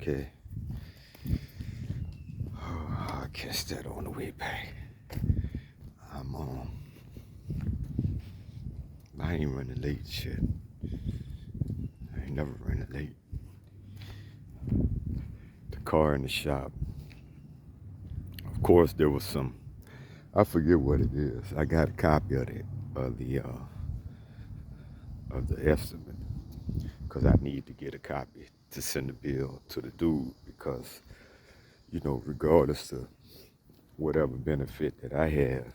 Okay. Oh, I'll catch that on the way back. I'm I ain't running late, shit. I ain't never running late. The car in the shop. Of course, there was some. I forget what it is. I got a copy of it, of the estimate, because I need to get a copy to send the bill to the dude because, regardless of whatever benefit that I have,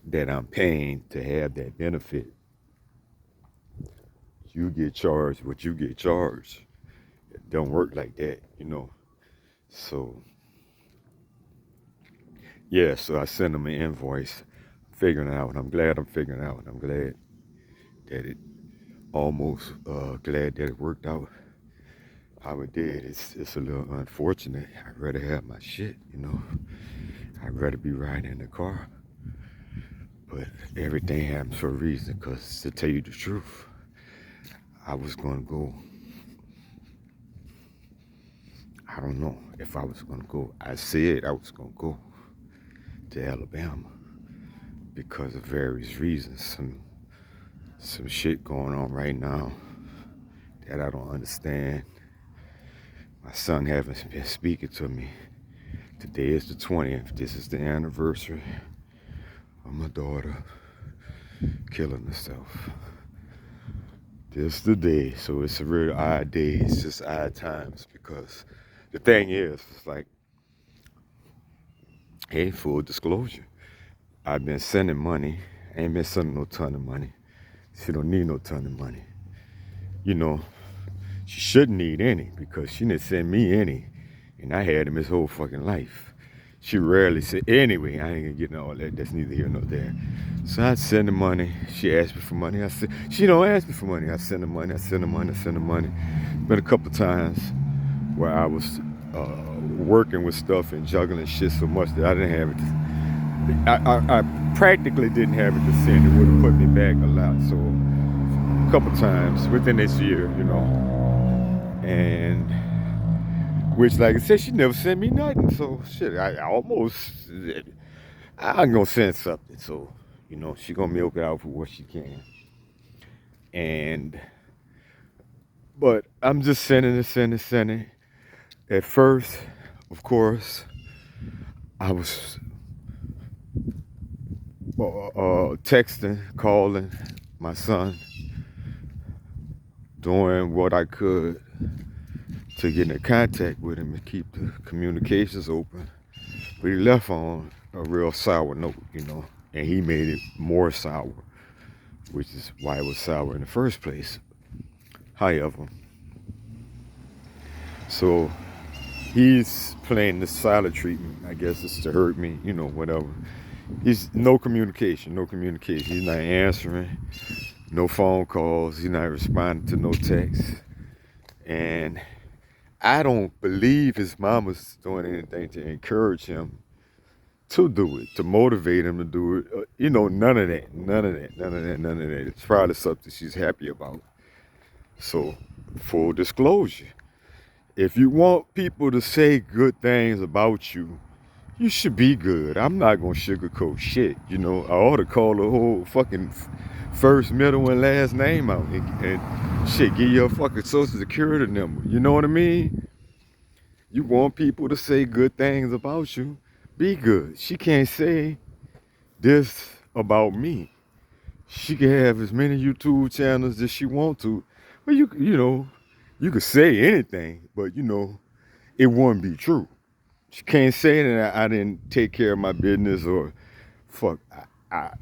that I'm paying to have that benefit, you get charged what you get charged. It don't work like that. So, yeah, so I sent them an invoice, figuring it out, and I'm glad I'm figuring it out, and I'm glad that it glad that it worked out how it did. It's a little unfortunate. I'd rather have my shit. I'd rather be riding in the car. But everything happens for a reason, because to tell you the truth, I was going to go. I don't know if I was going to go. I said I was going to go to Alabama because of various reasons. Some shit going on right now that I don't understand. My son hasn't been speaking to me. Today is the 20th. This is the anniversary of my daughter killing herself. This is the day, so it's a real odd day. It's just odd times because the thing is, it's like, hey, full disclosure, I've been sending money. I ain't been sending no ton of money. She don't need no ton of money. She shouldn't need any because she didn't send me any, and I had him his whole fucking life. She rarely said, anyway, I ain't gonna get into all that. That's neither here nor there. So I send her money. She asked me for money. I said, she don't ask me for money. I send her money. I send her money. I send her money. Been a couple times where I was working with stuff and juggling shit so much that I didn't have it. I practically didn't have it to send. It would have put me back a lot. So a couple times within this year, and which, like I said, she never sent me nothing. So shit, I'm gonna send something. So she gonna milk it out for what she can. But I'm just sending. At first, of course, I was texting, calling my son, doing what I could to get in contact with him and keep the communications open. But he left on a real sour note, and he made it more sour, which is why it was sour in the first place. However, so he's playing the silent treatment. I guess it's to hurt me, whatever. He's no communication. He's not answering, no phone calls. He's not responding to no texts. And I don't believe his mama's doing anything to encourage him to do it, to motivate him to do it. None of that. It's probably something she's happy about. So, full disclosure, if you want people to say good things about you, you should be good. I'm not gonna sugarcoat shit. I ought to call the whole fucking first, middle, and last name out and shit, give you a fucking social security number. You know what I mean? You want people to say good things about you, be good. She can't say this about me. She can have as many YouTube channels as she want to. But you could say anything, but it wouldn't be true. She can't say that I didn't take care of my business or fuck.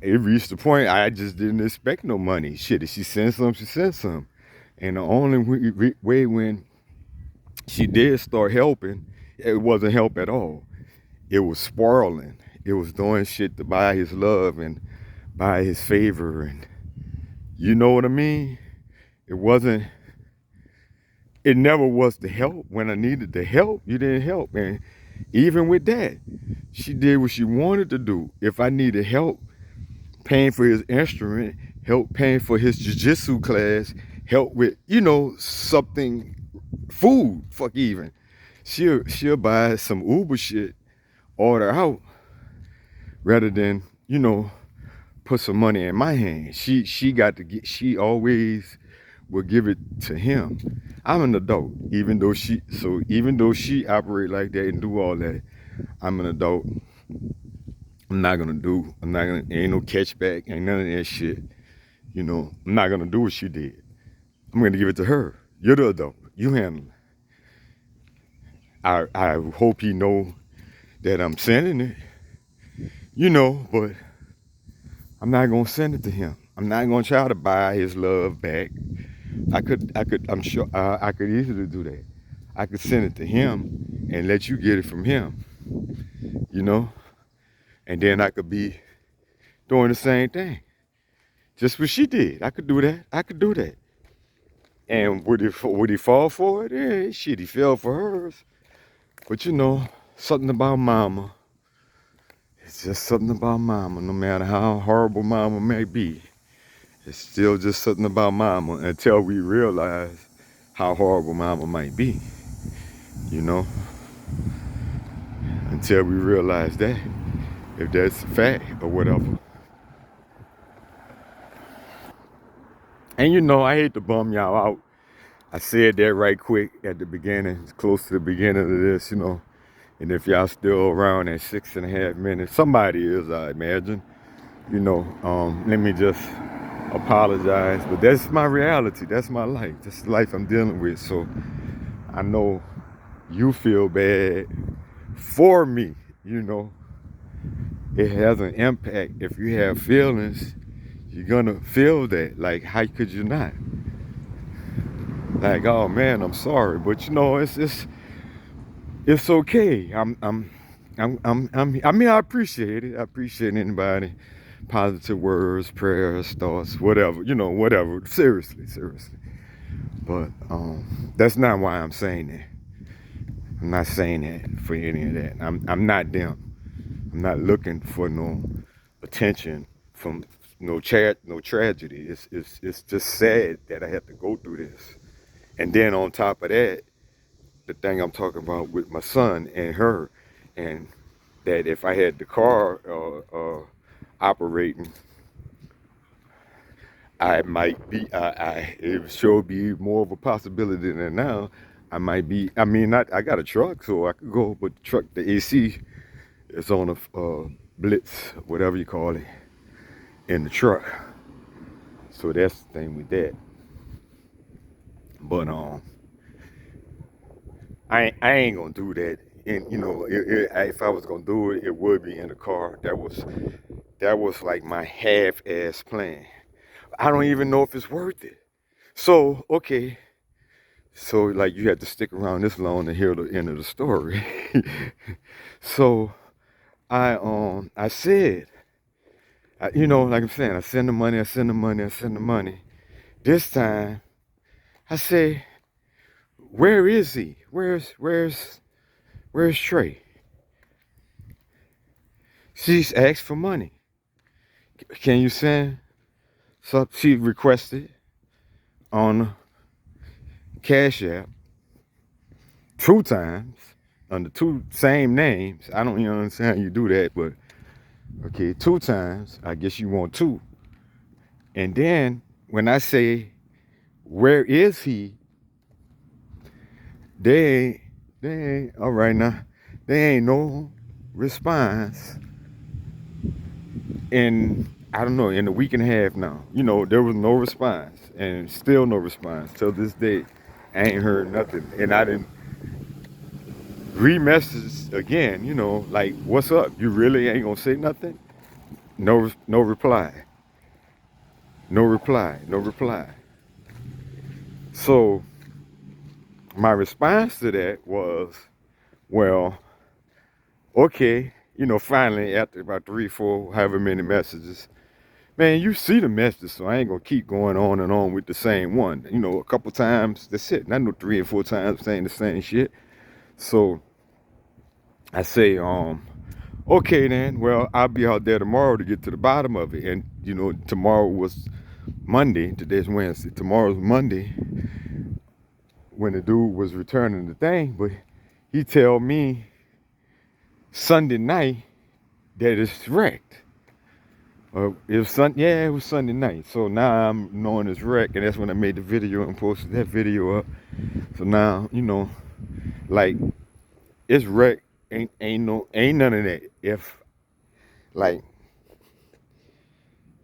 It reached the point I just didn't expect no money. Shit, if she sent some, she sent some. And the only way when she did start helping, it wasn't help at all. It was spoiling. It was doing shit to buy his love and buy his favor, and you know what I mean? It never was to help. When I needed the help, you didn't help. And even with that, she did what she wanted to do. If I needed help paying for his instrument, help paying for his jiu-jitsu class, help with, something food, fuck even. She'll buy some Uber shit, order out, rather than, put some money in my hand. She always will give it to him. I'm an adult, even though she operate like that and do all that, I'm an adult. I'm not gonna, ain't no catchback, ain't none of that shit. I'm not gonna do what she did. I'm gonna give it to her. You're the adult. You handle it. I hope he know that I'm sending it, but I'm not gonna send it to him. I'm not gonna try to buy his love back. I'm sure I could easily do that. I could send it to him and let you get it from him, and then I could be doing the same thing. Just what she did. I could do that. I could do that. And would he fall for it? Yeah, shit, he fell for hers. But something about mama. It's just something about mama. No matter how horrible mama may be, it's still just something about mama until we realize how horrible mama might be. Until we realize that, if that's a fact or whatever. And I hate to bum y'all out. I said that right quick at the beginning, it's close to the beginning of this, And if y'all still around at 6.5 minutes, somebody is, I imagine. Let me just apologize. But that's my reality. That's my life. That's the life I'm dealing with. So I know you feel bad for me, It has an impact. If you have feelings, you're gonna feel that. Like, how could you not? Like, oh man, I'm sorry, but it's okay. I appreciate it. I appreciate anybody, positive words, prayers, thoughts, whatever, whatever. Seriously. But that's not why I'm saying that. I'm not saying that for any of that. I'm not them. I'm not looking for no attention from no tragedy. It's just sad that I have to go through this. And then on top of that, the thing I'm talking about with my son and her, and that if I had the car operating, I might be, it would sure be more of a possibility than now. I might be, I got a truck, so I could go, but the truck, the AC is on a blitz, whatever you call it, in the truck. So that's the thing with that. But I ain't gonna do that. And if I was gonna do it, it would be in the car. That was like my half-ass plan. I don't even know if it's worth it. So okay, so like you had to stick around this long to hear the end of the story. So I said, like I'm saying, I send the money. This time, I say, where is he? Where's Trey? She's asked for money. Can you send? So she requested on Cash App 2 times under 2 same names. I don't even understand how you do that, but okay, 2 times. I guess you want 2. And then when I say, where is he? They ain't all right now. There ain't no response. And I don't know, in a week and a half now, there was no response, and still no response till this day. I ain't heard nothing, and I didn't re-message again. Like, what's up? You really ain't gonna say nothing? No reply. No reply. So my response to that was, well, okay, finally after about 3, 4, however many messages, man, you see the message, so I ain't gonna keep going on and on with the same one. A couple times, that's it. Not no 3 or 4 times saying the same shit. So I say, okay then, well, I'll be out there tomorrow to get to the bottom of it. And tomorrow was Monday, today's Wednesday, tomorrow's Monday. when the dude was returning the thing, but he tell me Sunday night that it's wrecked. It was it was Sunday night. So now I'm knowing it's wrecked, and that's when I made the video and posted that video up. So now, like it's wrecked. Ain't none of that. If like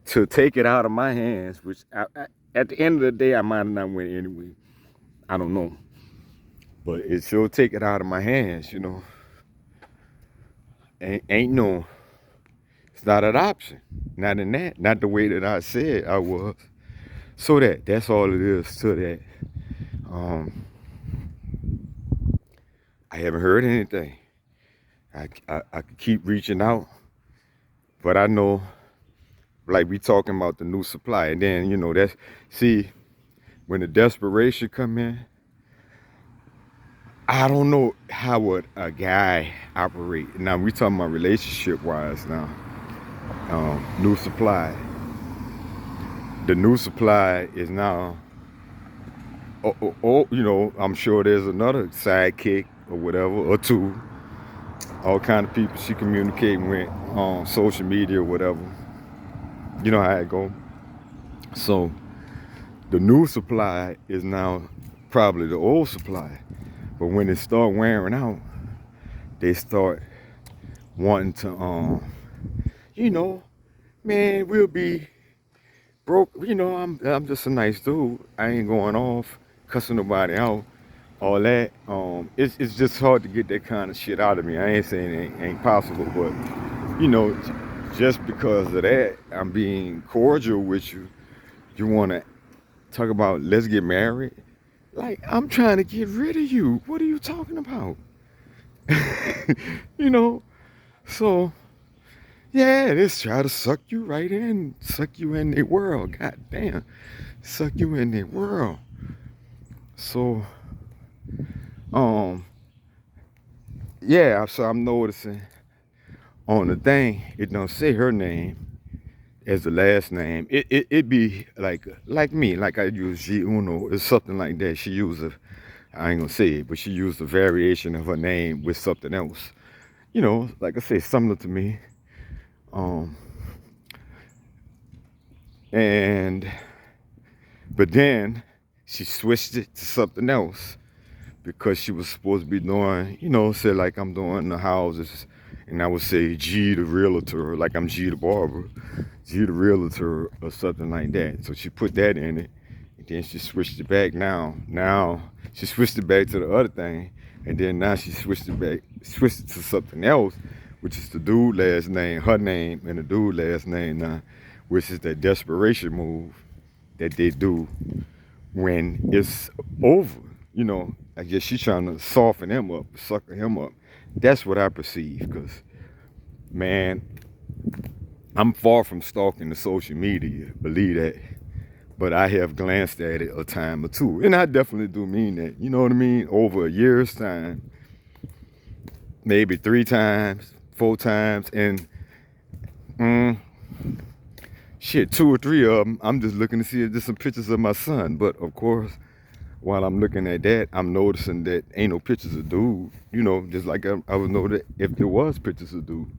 to take it out of my hands, which at the end of the day I might have not went anyway. I don't know, but it sure take it out of my hands. Ain't no. It's not an option. Not in that. Not the way that I said I was. So that's all it is to that. I haven't heard anything. I could keep reaching out, but I know, like we talking about the new supply, and then that's when the desperation come in. I don't know how would a guy operate. Now we talking about relationship wise now. New supply. The new supply is now. I'm sure there's another sidekick or whatever, or two. All kind of people she communicating with on social media or whatever. You know how it go. So the new supply is now probably the old supply. But when it start wearing out, they start wanting to, man, we'll be broke. I'm just a nice dude. I ain't going off, cussing nobody out, all that. It's just hard to get that kind of shit out of me. I ain't saying it ain't possible, but just because of that, I'm being cordial with you. You want to talk about let's get married? Like, I'm trying to get rid of you. What are you talking about? So yeah, this try to suck you right in, suck you in their world. God damn, suck you in their world. So, yeah. So I'm noticing on the thing, it don't say her name as the last name. It be like me, like I use G Uno. It's something like that. She used I ain't gonna say it, but she used a variation of her name with something else. Like I say, similar to me. But then she switched it to something else because she was supposed to be doing, say like I'm doing the houses, and I would say G the realtor, like I'm G the barber, G the realtor or something like that. So she put that in it, and then she switched it back. Now she switched it back to the other thing, and then now she switched it to something else, which is the dude last name, her name, and the dude last name now, which is that desperation move that they do when it's over. I guess she's trying to soften him up, sucker him up. That's what I perceive, because, man, I'm far from stalking the social media, believe that. But I have glanced at it a time or two. And I definitely do mean that. You know what I mean? Over a year's time, maybe 3 times, 4 times, and shit, 2 or 3 of them, I'm just looking to see if there's some pictures of my son. But of course, while I'm looking at that, I'm noticing that ain't no pictures of dude. Just like I would know that if there was pictures of dude.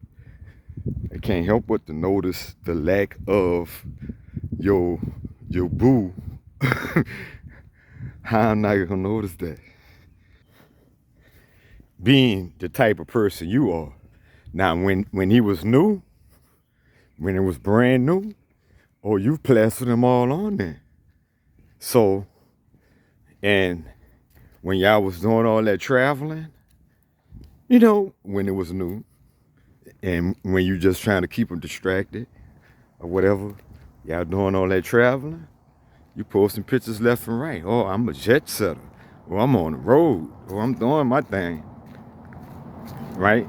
I can't help but to notice the lack of your boo. How am I gonna notice that? Being the type of person you are. Now, when he was new, when it was brand new, you've plastered them all on there. So, and when y'all was doing all that traveling, when it was new, and when you just trying to keep them distracted or whatever, y'all doing all that traveling, you posting pictures left and right. Oh, I'm a jet setter. Or I'm on the road. Or I'm doing my thing. Right?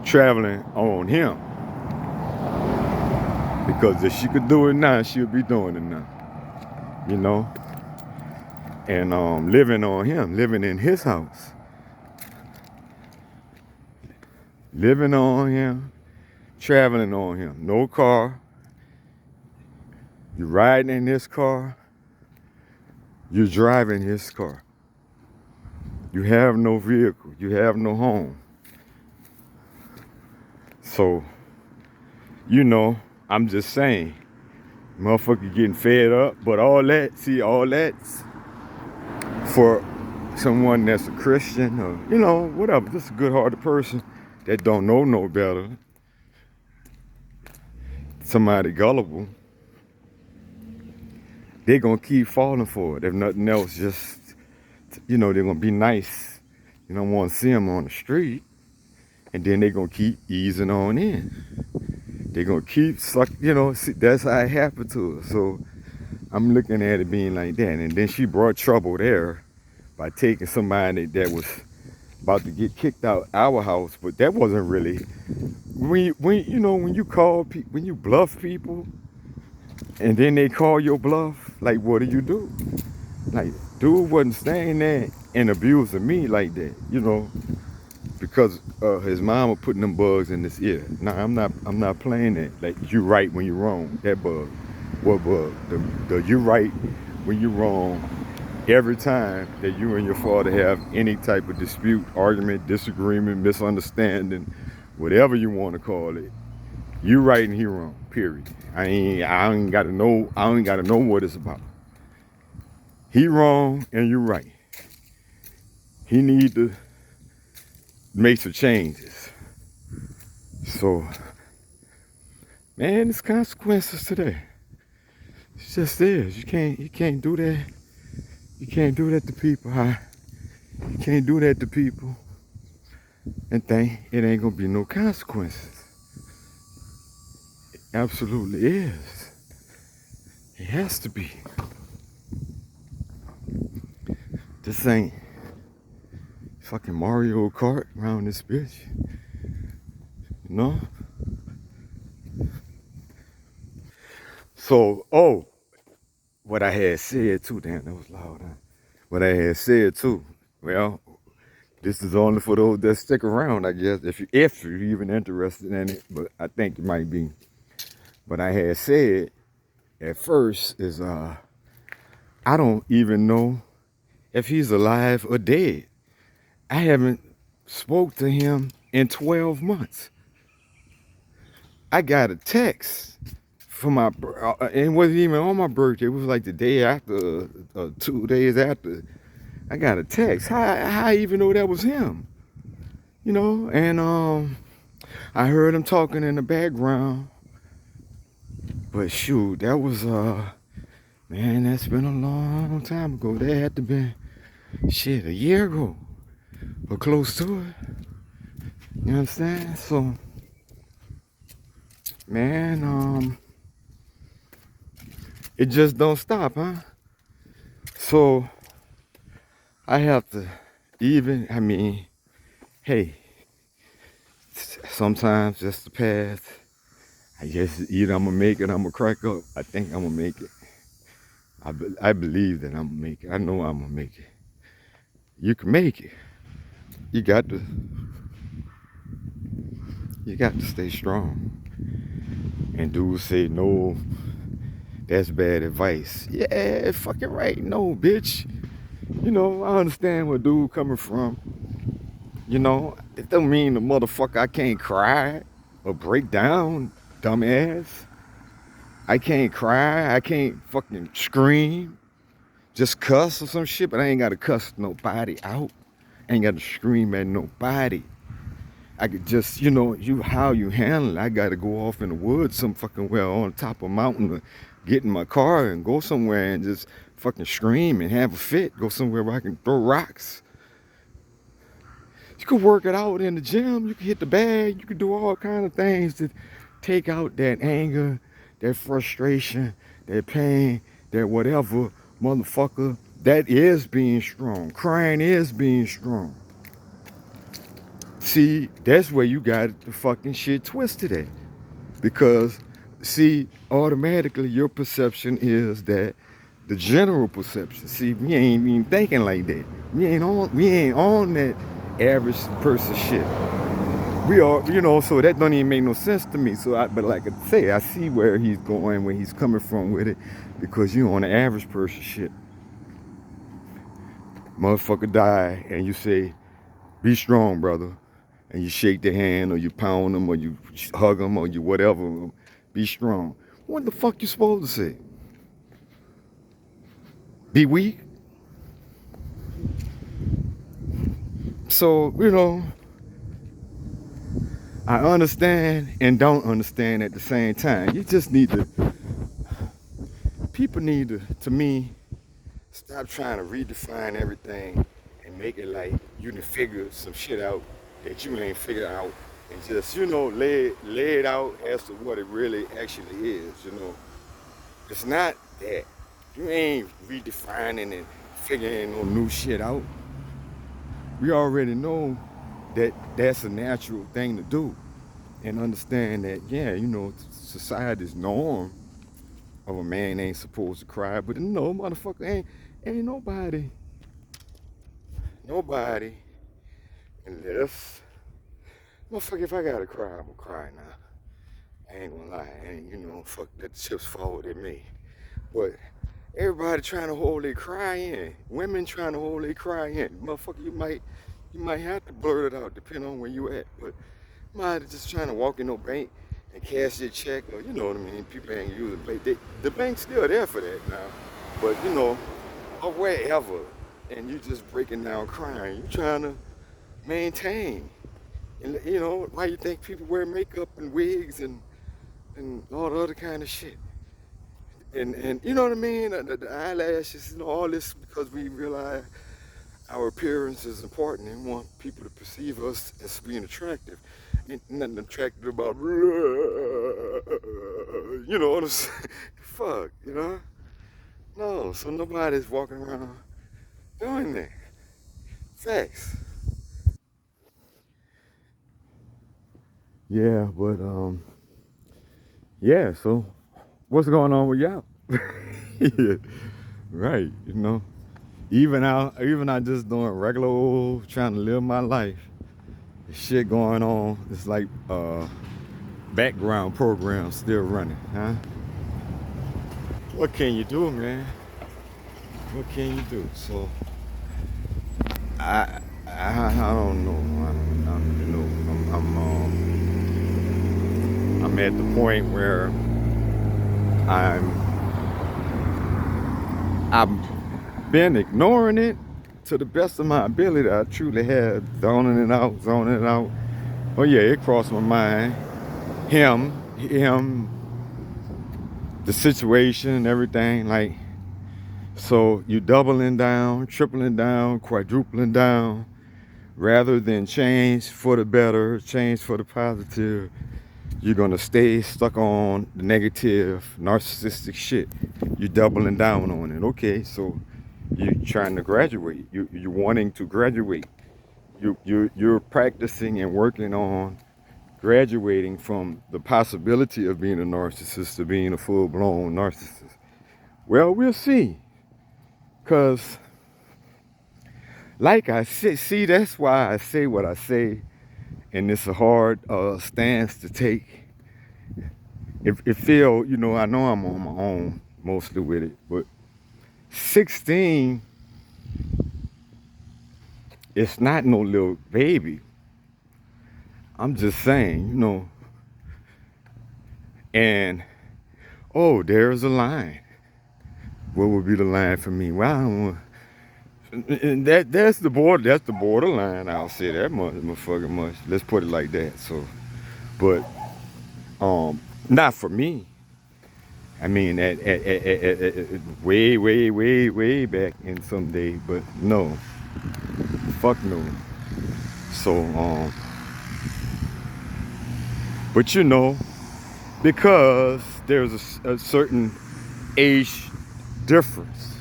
Traveling on him. Because if she could do it now, she'll be doing it now. And living on him, living in his house. Living on him, traveling on him. No car. You're riding in his car. You're driving his car. You have no vehicle. You have no home. So, I'm just saying, motherfucker getting fed up. But all that's for someone that's a Christian or, whatever, just a good-hearted person that don't know no better. Somebody gullible, they're going to keep falling for it. If nothing else, just, they're going to be nice. You don't want to see them on the street. And then they're going to keep easing on in. They're going to keep see, that's how it happened to her. So I'm looking at it being like that. And then she brought trouble there by taking somebody that was about to get kicked out our house. But that wasn't really, when you call people, when you bluff people, and then they call your bluff, like, what do? Like, dude wasn't staying there and abusing me like that, because his mama putting them bugs in his ear. Nah, I'm not playing that. Like, you right when you're wrong. That bug. What bug? The you right when you're wrong. Every time that you and your father have any type of dispute, argument, disagreement, misunderstanding, whatever you want to call it, you right and he wrong. Period. I ain't gotta know what it's about. He wrong and you right. He need to make some changes. So, man, there's consequences to that. It just is. You can't do that. You can't do that to people. You can't do that to people and think it ain't gonna be no consequences. It absolutely is. It has to be. This ain't fucking Mario Kart around this bitch. So, what I had said too, damn, that was loud, huh? What I had said too, well, this is only for those that stick around, I guess, if you're even interested in it, but I think you might be. What I had said at first is, I don't even know if he's alive or dead. I haven't spoke to him in 12 months. I got a text for it wasn't even on my birthday. It was like the day after, 2 days after. I got a text. How I even know that was him? And I heard him talking in the background. But shoot, that was, man, that's been a long time ago. That had to been, shit, a year ago. Or close to it. You understand? So, man, it just don't stop, huh? So, I have to hey, sometimes just the path. I guess either I'm gonna make it, I'm gonna crack up. I think I'm gonna make it. I believe that I'm gonna make it. I know I'm gonna make it. You can make it. You got to stay strong. And dudes say, no, that's bad advice. Yeah, fucking right. No, bitch. I understand where dude coming from. It don't mean the motherfucker I can't cry or break down, dumbass. I can't cry. I can't fucking scream. Just cuss or some shit, but I ain't got to cuss nobody out. I ain't got to scream at nobody. I could just, how you handle it. I got to go off in the woods some fucking well on top of a mountain, or get in my car and go somewhere and just fucking scream and have a fit. Go somewhere where I can throw rocks. You can work it out in the gym. You can hit the bag. You can do all kinds of things to take out that anger, that frustration, that pain, that whatever, motherfucker. That is being strong. Crying is being strong. See, that's where you got the fucking shit twisted at. Because, see, automatically your perception is that the general perception. See, we ain't even thinking like that. We ain't on that average person shit. We are, so that don't even make no sense to me. But like I say, I see where he's going, where he's coming from with it, because on the average person shit. motherfucker die, and you say, be strong, brother. And you shake their hand, or you pound them, or you hug them, or you whatever. Be strong. What the fuck you supposed to say? Be weak? So, I understand and don't understand at the same time. You just need to, people need to me, stop trying to redefine everything and make it like you can figure some shit out that you ain't figured out, and just, lay it out as to what it really actually is. It's not that. You ain't redefining and figuring no new shit out. We already know that that's a natural thing to do, and understand that, yeah, society's norm of a man ain't supposed to cry, but no, motherfucker, ain't nobody, unless, motherfucker, if I gotta cry, I'm gonna cry now. I ain't gonna lie, fuck, let the chips fall at me. But everybody trying to hold their cry in. Women trying to hold their cry in. Motherfucker, you might have to blurt it out depending on where you at. But you might just trying to walk in no bank and cash your check, or you know what I mean. People ain't using the bank's still there for that now. But or wherever, and you just breaking down crying. You trying to maintain. And why you think people wear makeup and wigs and all the other kind of shit? And you know what I mean? The eyelashes, all this, because we realize our appearance is important and want people to perceive us as being attractive. Ain't nothing attractive about, you know what I'm saying? Fuck, No, so nobody's walking around doing that. Facts. Yeah, but yeah, so what's going on with y'all? Yeah, right, Even I just doing regular old, trying to live my life. The shit going on. It's like background program still running, huh? What can you do, man? What can you do? So I don't know. I'm at the point where I've been ignoring it to the best of my ability. I truly have, zoning it out. Oh yeah, it crossed my mind. Him, the situation and everything. Like, so you doubling down, tripling down, quadrupling down, rather than change for the better, change for the positive. You're gonna stay stuck on the negative, narcissistic shit. You're doubling down on it. Okay, so you're trying to graduate. You're wanting to graduate. You're practicing and working on graduating from the possibility of being a narcissist to being a full-blown narcissist. Well, we'll see. Cause like I said, see, that's why I say what I say, and it's a hard stance to take. It feel, I know I'm on my own mostly with it, but 16, it's not no little baby. I'm just saying, and oh, there's a line. What would be the line for me? Well, I don't want, and that's the borderline. I'll say that motherfucking much. Let's put it like that. So, but not for me. I mean, at way back in some day, but no, fuck no. So, but because there's a certain age difference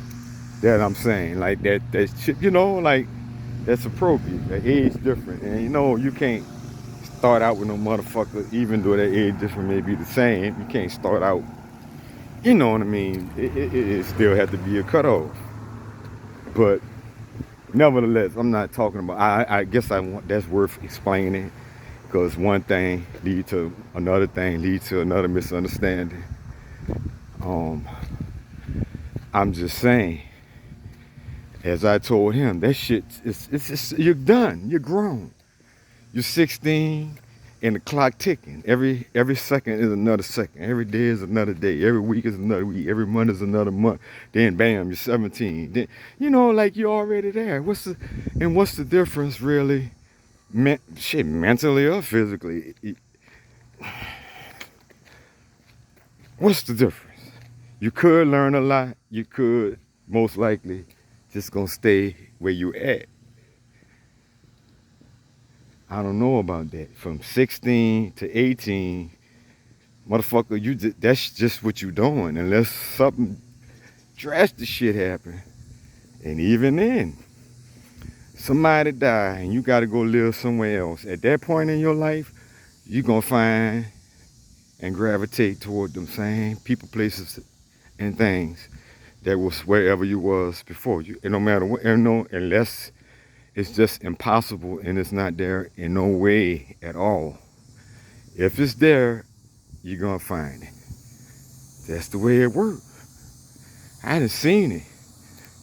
that I'm saying, like that shit, like that's appropriate. The age different, and you can't start out with no motherfucker, even though that age difference may be the same. You can't start out. You know what I mean? It still had to be a cutoff. But nevertheless, I'm not talking about. I guess that's worth explaining, because one thing leads to another thing, leads to another misunderstanding. I'm just saying, As I told him, that shit, you're done. You're grown. You're 16 and the clock ticking. Every second is another second. Every day is another day. Every week is another week. Every month is another month. Then bam, you're 17. Then, like you're already there. What's the difference really? Shit, mentally or physically? What's the difference? You could learn a lot. You could most likely just gonna stay where you at. I don't know about that. From 16 to 18, motherfucker, that's just what you doing. Unless something drastic shit happen. And even then, somebody die and you gotta go live somewhere else. At that point in your life, you gonna find and gravitate toward them same people, places, and things that was wherever you was before. And no matter what, unless it's just impossible and it's not there in no way at all. If it's there, you're gonna find it. That's the way it works. I done seen it.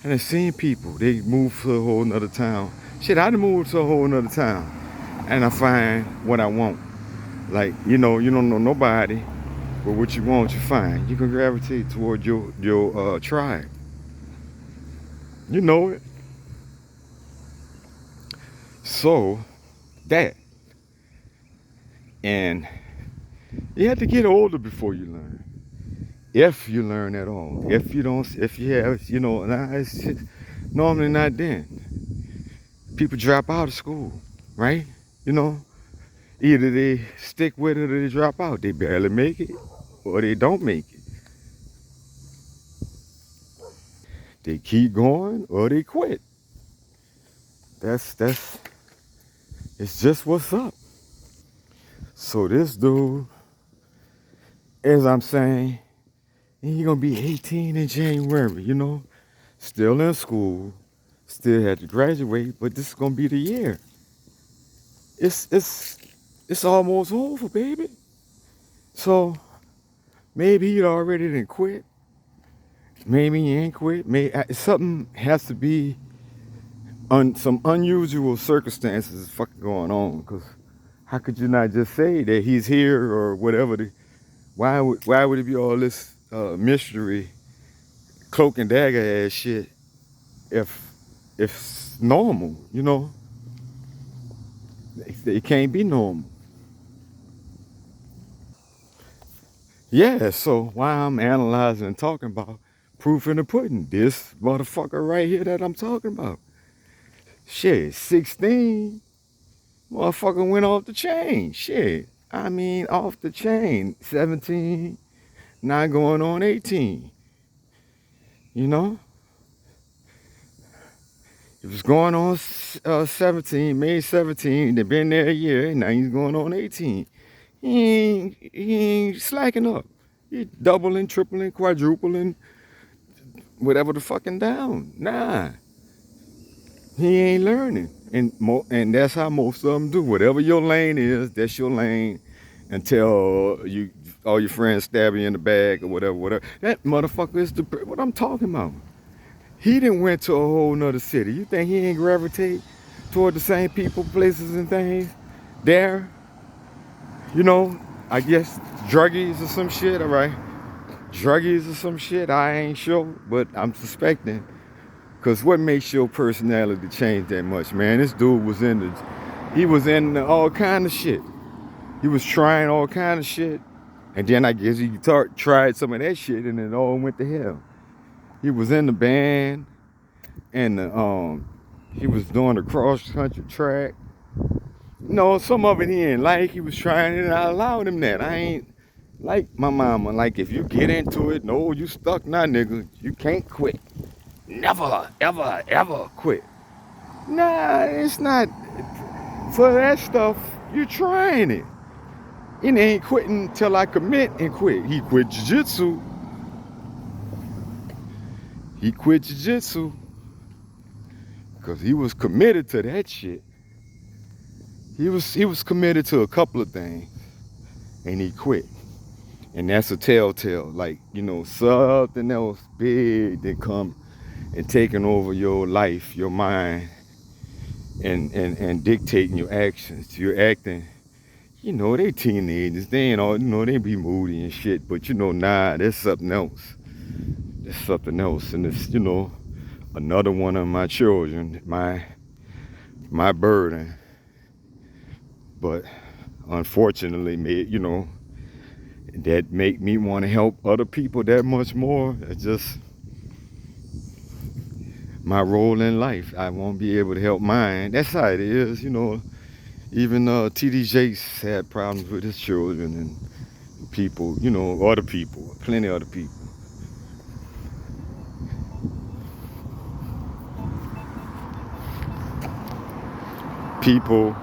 I done seen people, they move to a whole nother town. Shit, I done moved to a whole nother town and I find what I want. Like, you don't know nobody, but what you want, you find. You can gravitate toward your tribe. You know it. So, that. And you have to get older before you learn. If you learn at all. If you have, nah, it's just normally not then. People drop out of school, right? Either they stick with it or they drop out. They barely make it or they don't make it. They keep going or they quit. It's just what's up. So this dude, as I'm saying, he's gonna be 18 in January, still in school, still had to graduate, but this is gonna be the year. It's almost over, baby. So maybe he already didn't quit. Maybe he ain't quit. Maybe something has to be some unusual circumstances fucking going on. Cause how could you not just say that he's here or whatever? Why would it be all this mystery, cloak and dagger ass shit if it's normal? It can't be normal. Yeah, so why I'm analyzing and talking about proof in the pudding, this motherfucker right here that I'm talking about. Shit, 16, motherfucker went off the chain. Shit, I mean off the chain. 17, now going on 18. It was going on 17, May 17. They been there a year, now he's going on 18. He ain't slacking up. He doubling, tripling, quadrupling, whatever the fucking down. Nah, he ain't learning. And that's how most of them do. Whatever your lane is, that's your lane until all your friends stab you in the back or whatever. That motherfucker is what I'm talking about. He done went to a whole nother city. You think he ain't gravitate toward the same people, places, and things there? I guess druggies or some shit, all right? Druggies or some shit, I ain't sure, but I'm suspecting. Because what makes your personality change that much, man? This dude was in all kind of shit. He was trying all kind of shit. And then I guess he tried some of that shit and it all went to hell. He was in the band and he was doing the cross-country track. Some of it he didn't like. He was trying it and I allowed him that. I ain't like my mama. Like, if you get into it, no, you stuck now, nigga. You can't quit. Never, ever, ever quit. Nah, it's not. For that stuff, you're trying it. It ain't quitting till I commit and quit. He quit jiu-jitsu. He quit jiu-jitsu because he was committed to that shit. He was committed to a couple of things and he quit. And that's a telltale. Like, something else big that come and taking over your life, your mind, and dictating your actions. You're acting, they teenagers. They ain't all, they be moody and shit. But nah, there's something else. There's something else, and it's, another one of my children, my burden. But unfortunately, that make me want to help other people that much more. It's just my role in life. I won't be able to help mine. That's how it is. Even TD Jakes had problems with his children and people, other people, plenty of other people. People